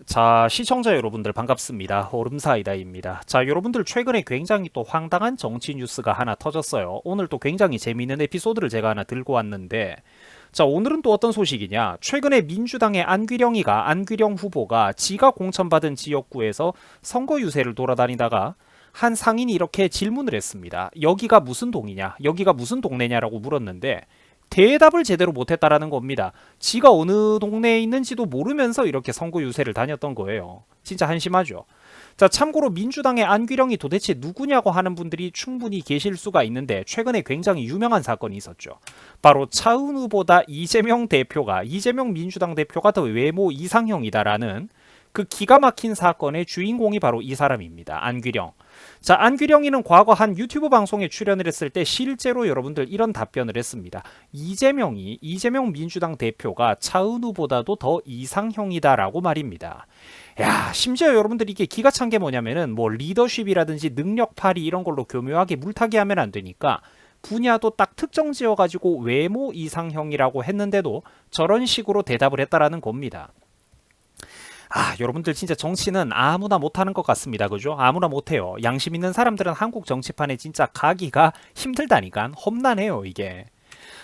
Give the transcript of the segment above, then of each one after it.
자, 시청자 여러분들 반갑습니다. 오름사이다입니다. 자, 여러분들 최근에 굉장히 또 황당한 정치 뉴스가 하나 터졌어요. 오늘 또 굉장히 재미있는 에피소드를 제가 하나 들고 왔는데, 자, 오늘은 또 어떤 소식이냐? 최근에 민주당의 안규령 후보가 지가 공천받은 지역구에서 선거 유세를 돌아다니다가 한 상인이 이렇게 질문을 했습니다. 여기가 무슨 동이냐? 여기가 무슨 동네냐라고 물었는데 대답을 제대로 못했다라는 겁니다. 지가 어느 동네에 있는지도 모르면서 이렇게 선거 유세를 다녔던 거예요. 진짜 한심하죠. 자, 참고로 민주당의 안규령이 도대체 누구냐고 하는 분들이 충분히 계실 수가 있는데 최근에 굉장히 유명한 사건이 있었죠. 바로 차은우보다 이재명 민주당 대표가 더 외모 이상형이다라는 그 기가 막힌 사건의 주인공이 바로 이 사람입니다. 안규령. 자, 안규령이는 과거 한 유튜브 방송에 출연을 했을 때 실제로 여러분들 이런 답변을 했습니다. 이재명 민주당 대표가 차은우보다도 더 이상형이다라고 말입니다. 야, 심지어 여러분들 이게 기가 찬 게 뭐냐면은 뭐 리더십이라든지 능력 발휘 이런 걸로 교묘하게 물타기 하면 안 되니까 분야도 딱 특정 지어가지고 외모 이상형이라고 했는데도 저런 식으로 대답을 했다라는 겁니다. 여러분들 진짜 정치는 아무나 못하는 것 같습니다. 그죠? 아무나 못해요. 양심 있는 사람들은 한국 정치판에 진짜 가기가 힘들다니까. 험난해요, 이게.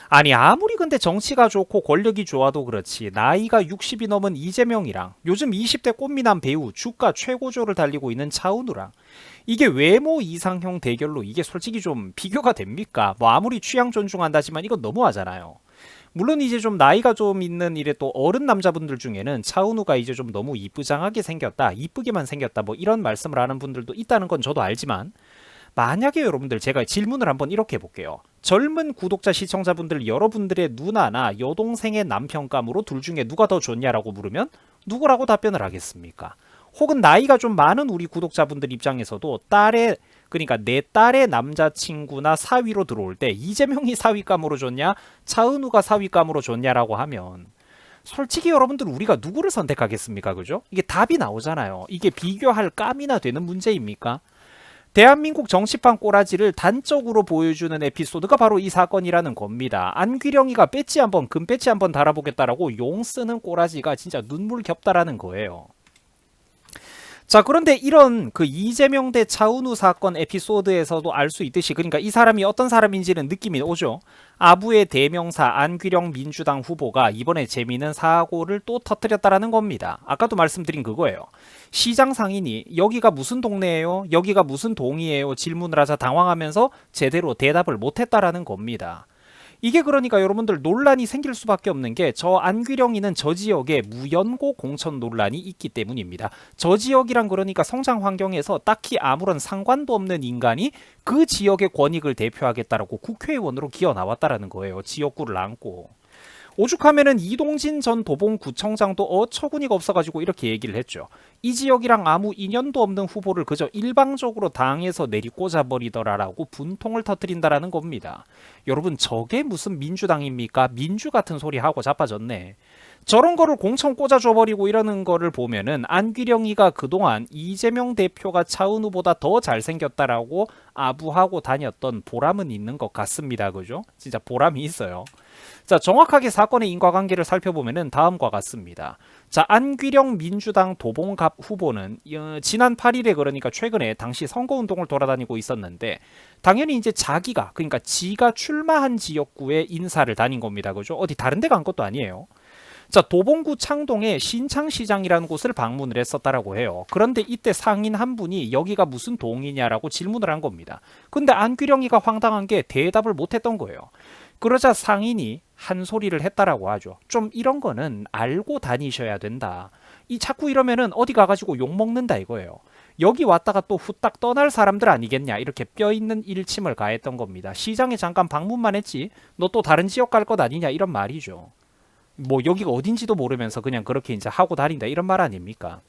아니, 아무리 근데 정치가 좋고 권력이 좋아도 그렇지 나이가 60이 넘은 이재명이랑 요즘 20대 꽃미남 배우 주가 최고조를 달리고 있는 차은우랑 이게 외모 이상형 대결로 이게 솔직히 좀 비교가 됩니까? 뭐 아무리 취향 존중한다지만 이건 너무하잖아요. 물론 이제 좀 나이가 좀 있는 이래 또 어른 남자분들 중에는 차은우가 이제 좀 너무 이쁘장하게 생겼다, 이쁘게만 생겼다 뭐 이런 말씀을 하는 분들도 있다는 건 저도 알지만 만약에 여러분들 제가 질문을 한번 이렇게 해볼게요. 젊은 구독자 시청자분들 여러분들의 누나나 여동생의 남편감으로 둘 중에 누가 더 좋냐라고 물으면 누구라고 답변을 하겠습니까? 혹은 나이가 좀 많은 우리 구독자분들 입장에서도 그러니까 내 딸의 남자친구나 사위로 들어올 때 이재명이 사위감으로 좋냐 차은우가 사위감으로 좋냐라고 하면 솔직히 여러분들 우리가 누구를 선택하겠습니까? 그죠? 이게 답이 나오잖아요. 이게 비교할 감이나 되는 문제입니까? 대한민국 정치판 꼬라지를 단적으로 보여주는 에피소드가 바로 이 사건이라는 겁니다. 안규령이가 금 배지 한번 달아보겠다라고 용 쓰는 꼬라지가 진짜 눈물겹다라는 거예요. 자, 그런데 이런 그 이재명 대 차은우 사건 에피소드에서도 알 수 있듯이 그러니까 이 사람이 어떤 사람인지는 느낌이 오죠. 아부의 대명사 안규령 민주당 후보가 이번에 재미있는 사고를 또 터뜨렸다라는 겁니다. 아까도 말씀드린 그거예요. 시장 상인이 여기가 무슨 동네예요? 여기가 무슨 동이에요? 질문을 하자 당황하면서 제대로 대답을 못했다라는 겁니다. 이게 그러니까 여러분들 논란이 생길 수밖에 없는 게 저 안규령이는 저 지역에 무연고 공천 논란이 있기 때문입니다. 저 지역이란 그러니까 성장 환경에서 딱히 아무런 상관도 없는 인간이 그 지역의 권익을 대표하겠다라고 국회의원으로 기어 나왔다라는 거예요. 지역구를 안고. 오죽하면은 이동진 전 도봉구청장도 어처구니가 없어가지고 이렇게 얘기를 했죠. 이 지역이랑 아무 인연도 없는 후보를 그저 일방적으로 당에서 내리꽂아 버리더라라고 분통을 터뜨린다라는 겁니다. 여러분 저게 무슨 민주당입니까? 민주 같은 소리 하고 자빠졌네. 저런 거를 공천 꽂아줘버리고 이러는 거를 보면은 안규령이가 그동안 이재명 대표가 차은우보다 더 잘생겼다라고 아부하고 다녔던 보람은 있는 것 같습니다. 그죠? 진짜 보람이 있어요. 자, 정확하게 사건의 인과관계를 살펴보면은 다음과 같습니다. 자, 안규령 민주당 도봉갑 후보는 지난 8일에 그러니까 최근에 당시 선거운동을 돌아다니고 있었는데 당연히 이제 그러니까 지가 출마한 지역구에 인사를 다닌 겁니다. 그죠? 어디 다른 데 간 것도 아니에요. 자, 도봉구 창동의 신창시장이라는 곳을 방문을 했었다라고 해요. 그런데 이때 상인 한 분이 여기가 무슨 동이냐라고 질문을 한 겁니다. 근데 안규령이가 황당한 게 대답을 못했던 거예요. 그러자 상인이 한 소리를 했다라고 하죠. 좀 이런 거는 알고 다니셔야 된다. 자꾸 이러면은 어디 가가지고 욕먹는다 이거예요. 여기 왔다가 또 후딱 떠날 사람들 아니겠냐 이렇게 뼈있는 일침을 가했던 겁니다. 시장에 잠깐 방문만 했지 너 또 다른 지역 갈 것 아니냐 이런 말이죠. 뭐 여기가 어딘지도 모르면서 그냥 그렇게 이제 하고 다닌다 이런 말 아닙니까?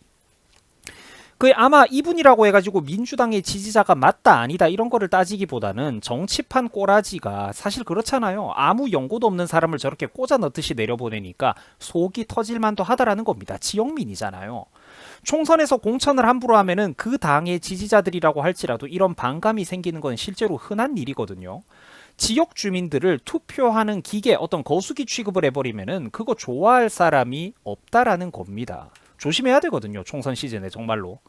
그 아마 이분이라고 해가지고 민주당의 지지자가 맞다 아니다 이런 거를 따지기보다는 정치판 꼬라지가 사실 그렇잖아요. 아무 연고도 없는 사람을 저렇게 꽂아 넣듯이 내려보내니까 속이 터질만도 하다라는 겁니다. 지역민이잖아요. 총선에서 공천을 함부로 하면은 그 당의 지지자들이라고 할지라도 이런 반감이 생기는 건 실제로 흔한 일이거든요. 지역 주민들을 투표하는 기계 어떤 거수기 취급을 해버리면은 그거 좋아할 사람이 없다라는 겁니다. 조심해야 되거든요. 총선 시즌에 정말로.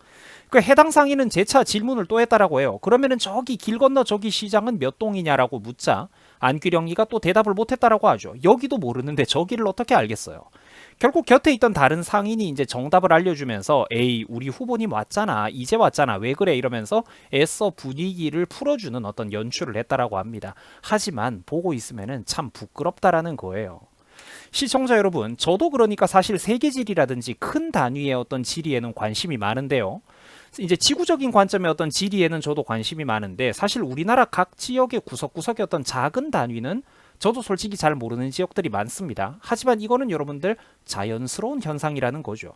그 해당 상인은 재차 질문을 또 했다라고 해요. 그러면은 저기 길 건너 저기 시장은 몇 동이냐라고 묻자 안규령이가 또 대답을 못했다라고 하죠. 여기도 모르는데 저기를 어떻게 알겠어요. 결국 곁에 있던 다른 상인이 이제 정답을 알려주면서 에이 우리 후보님 왔잖아 이제 왔잖아 왜 그래 이러면서 애써 분위기를 풀어주는 어떤 연출을 했다라고 합니다. 하지만 보고 있으면은 참 부끄럽다라는 거예요. 시청자 여러분, 저도 그러니까 사실 세계지리라든지 큰 단위의 어떤 지리에는 관심이 많은데요. 이제 지구적인 관점의 어떤 지리에는 저도 관심이 많은데 사실 우리나라 각 지역의 구석구석의 어떤 작은 단위는 저도 솔직히 잘 모르는 지역들이 많습니다. 하지만 이거는 여러분들 자연스러운 현상이라는 거죠.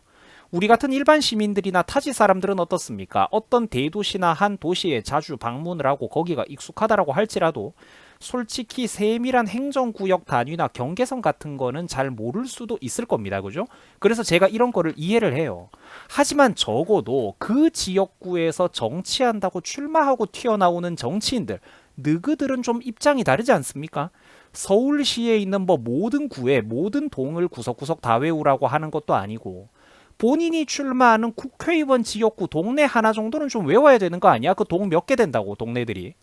우리 같은 일반 시민들이나 타지 사람들은 어떻습니까? 어떤 대도시나 한 도시에 자주 방문을 하고 거기가 익숙하다라고 할지라도 솔직히 세밀한 행정구역 단위나 경계선 같은 거는 잘 모를 수도 있을 겁니다. 그죠? 그래서 제가 이런 거를 이해를 해요. 하지만 적어도 그 지역구에서 정치한다고 출마하고 튀어나오는 정치인들, 느그들은 좀 입장이 다르지 않습니까? 서울시에 있는 뭐 모든 구에 모든 동을 구석구석 다 외우라고 하는 것도 아니고 본인이 출마하는 국회의원 지역구 동네 하나 정도는 좀 외워야 되는 거 아니야? 그 동 몇 개 된다고 동네들이.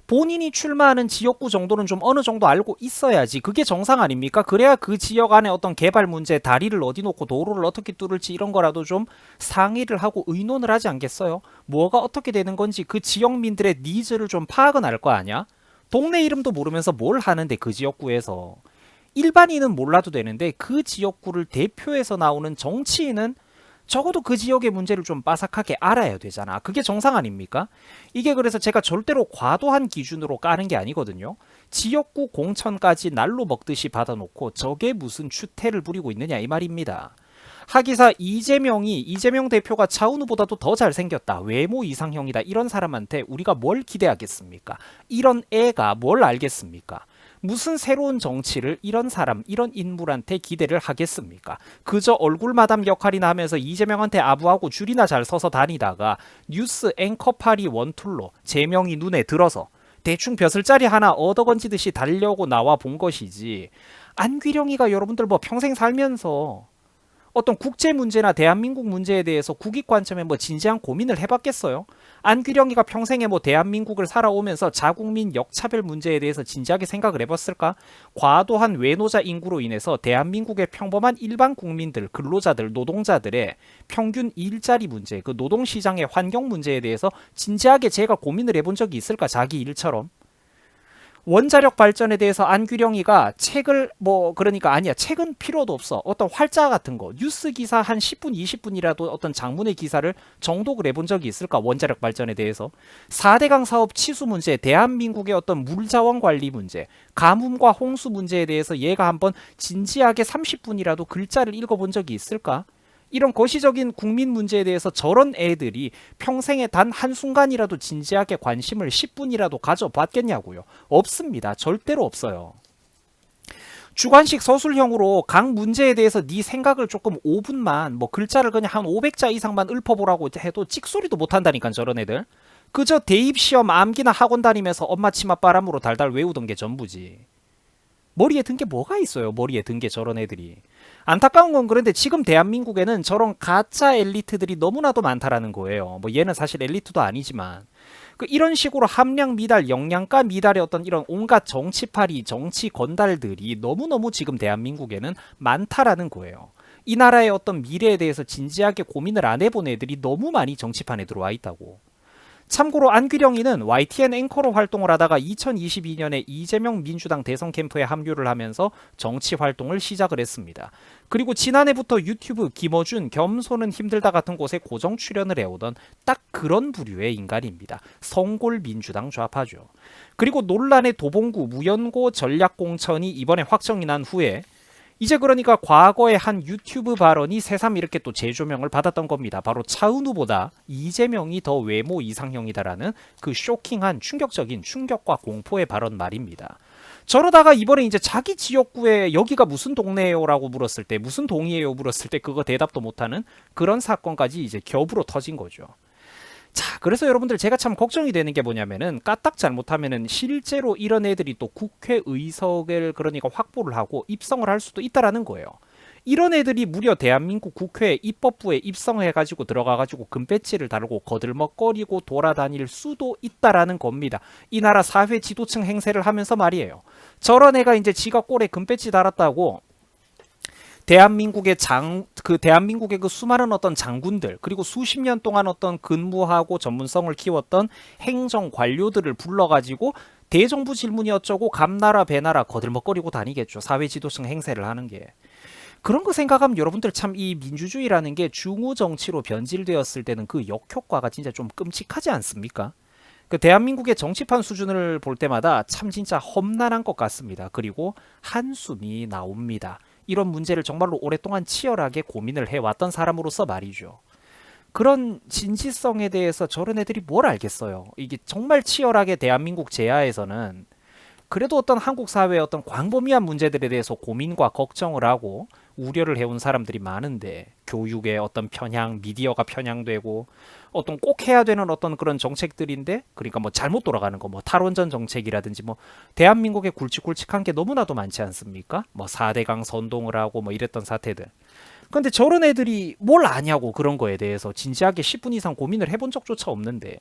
본인이 출마하는 지역구 정도는 좀 어느 정도 알고 있어야지. 그게 정상 아닙니까? 그래야 그 지역 안에 어떤 개발 문제, 다리를 어디 놓고 도로를 어떻게 뚫을지 이런 거라도 좀 상의를 하고 의논을 하지 않겠어요? 뭐가 어떻게 되는 건지 그 지역민들의 니즈를 좀 파악은 할 거 아니야? 동네 이름도 모르면서 뭘 하는데 그 지역구에서. 일반인은 몰라도 되는데 그 지역구를 대표해서 나오는 정치인은 적어도 그 지역의 문제를 좀 빠삭하게 알아야 되잖아. 그게 정상 아닙니까? 이게 그래서 제가 절대로 과도한 기준으로 까는 게 아니거든요. 지역구 공천까지 날로 먹듯이 받아놓고 저게 무슨 추태를 부리고 있느냐 이 말입니다. 하기사 이재명 대표가 차은우보다도 더 잘생겼다. 외모 이상형이다. 이런 사람한테 우리가 뭘 기대하겠습니까? 이런 애가 뭘 알겠습니까? 무슨 새로운 정치를 이런 사람, 이런 인물한테 기대를 하겠습니까? 그저 얼굴 마담 역할이나 하면서 이재명한테 아부하고 줄이나 잘 서서 다니다가 뉴스 앵커파리 원툴로 제명이 눈에 들어서 대충 벼슬자리 하나 얻어건지듯이 달려고 나와 본 것이지. 안귀령이가 여러분들 뭐 평생 살면서 어떤 국제 문제나 대한민국 문제에 대해서 국익 관점에 뭐 진지한 고민을 해봤겠어요? 안규령이가 평생에 뭐 대한민국을 살아오면서 자국민 역차별 문제에 대해서 진지하게 생각을 해봤을까? 과도한 외노자 인구로 인해서 대한민국의 평범한 일반 국민들, 근로자들, 노동자들의 평균 일자리 문제, 그 노동시장의 환경 문제에 대해서 진지하게 제가 고민을 해본 적이 있을까? 자기 일처럼. 원자력 발전에 대해서 안규령이가 책을 그러니까 아니야 책은 필요도 없어 어떤 활자 같은 거 뉴스 기사 한 10분 20분이라도 어떤 장문의 기사를 정독을 해본 적이 있을까 원자력 발전에 대해서 4대강 사업 치수 문제 대한민국의 어떤 물자원 관리 문제 가뭄과 홍수 문제에 대해서 얘가 한번 진지하게 30분이라도 글자를 읽어본 적이 있을까? 이런 거시적인 국민 문제에 대해서 저런 애들이 평생에 단 한순간이라도 진지하게 관심을 10분이라도 가져봤겠냐고요. 없습니다. 절대로 없어요. 주관식 서술형으로 각 문제에 대해서 네 생각을 조금 5분만 글자를 그냥 한 500자 이상만 읊어보라고 해도 찍소리도 못한다니까 저런 애들. 그저 대입시험 암기나 학원 다니면서 엄마 치마 바람으로 달달 외우던 게 전부지. 머리에 든 게 뭐가 있어요. 머리에 든 게 저런 애들이. 안타까운 건 그런데 지금 대한민국에는 저런 가짜 엘리트들이 너무나도 많다라는 거예요. 얘는 사실 엘리트도 아니지만 이런 식으로 함량 미달, 영양가 미달의 어떤 이런 온갖 정치파리, 정치 건달들이 너무너무 지금 대한민국에는 많다라는 거예요. 이 나라의 어떤 미래에 대해서 진지하게 고민을 안 해본 애들이 너무 많이 정치판에 들어와 있다고. 참고로 안규령이는 YTN 앵커로 활동을 하다가 2022년에 이재명 민주당 대선 캠프에 합류를 하면서 정치 활동을 시작을 했습니다. 그리고 지난해부터 유튜브 김어준 겸손은 힘들다 같은 곳에 고정 출연을 해오던 딱 그런 부류의 인간입니다. 성골 민주당 좌파죠. 그리고 논란의 도봉구 무연고 전략공천이 이번에 확정이 난 후에 이제 그러니까 과거의 한 유튜브 발언이 새삼 이렇게 또 재조명을 받았던 겁니다. 바로 차은우보다 이재명이 더 외모 이상형이다라는 그 쇼킹한 충격적인 충격과 공포의 발언 말입니다. 저러다가 이번에 이제 자기 지역구에 여기가 무슨 동네예요? 라고 물었을 때 무슨 동이에요? 물었을 때 그거 대답도 못하는 그런 사건까지 이제 겹으로 터진 거죠. 자, 그래서 여러분들 제가 참 걱정이 되는 게 뭐냐면은 까딱 잘못하면은 실제로 이런 애들이 또 국회의석을 그러니까 확보를 하고 입성을 할 수도 있다라는 거예요. 이런 애들이 무려 대한민국 국회 입법부에 입성해가지고 들어가가지고 금배지를 달고 거들먹거리고 돌아다닐 수도 있다라는 겁니다. 이 나라 사회 지도층 행세를 하면서 말이에요. 저런 애가 이제 지가 꼴에 금배지 달았다고 대한민국의 그 수많은 어떤 장군들, 그리고 수십 년 동안 어떤 근무하고 전문성을 키웠던 행정 관료들을 불러가지고 대정부 질문이 어쩌고 감나라 배나라 거들먹거리고 다니겠죠. 사회 지도층 행세를 하는 게. 그런 거 생각하면 여러분들 참 이 민주주의라는 게 중우 정치로 변질되었을 때는 그 역효과가 진짜 좀 끔찍하지 않습니까? 그 대한민국의 정치판 수준을 볼 때마다 참 진짜 험난한 것 같습니다. 그리고 한숨이 나옵니다. 이런 문제를 정말로 오랫동안 치열하게 고민을 해왔던 사람으로서 말이죠. 그런 진실성에 대해서 저런 애들이 뭘 알겠어요. 이게 정말 치열하게 대한민국 제하에서는 그래도 어떤 한국 사회의 어떤 광범위한 문제들에 대해서 고민과 걱정을 하고 우려를 해온 사람들이 많은데, 교육의 어떤 편향, 미디어가 편향되고 어떤 꼭 해야 되는 어떤 그런 정책들인데, 그러니까 뭐 잘못 돌아가는 거, 뭐 탈원전 정책이라든지, 뭐 대한민국에 굵직굵직한 게 너무나도 많지 않습니까? 뭐 4대강 선동을 하고 뭐 이랬던 사태들. 근데 저런 애들이 뭘 아냐고, 그런 거에 대해서 진지하게 10분 이상 고민을 해본 적조차 없는데.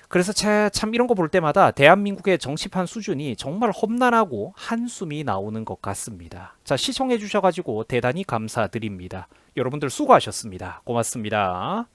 그래서 참 이런 거 볼 때마다 대한민국의 정치판 수준이 정말 험난하고 한숨이 나오는 것 같습니다. 자, 시청해 주셔가지고 대단히 감사드립니다. 여러분들 수고하셨습니다. 고맙습니다.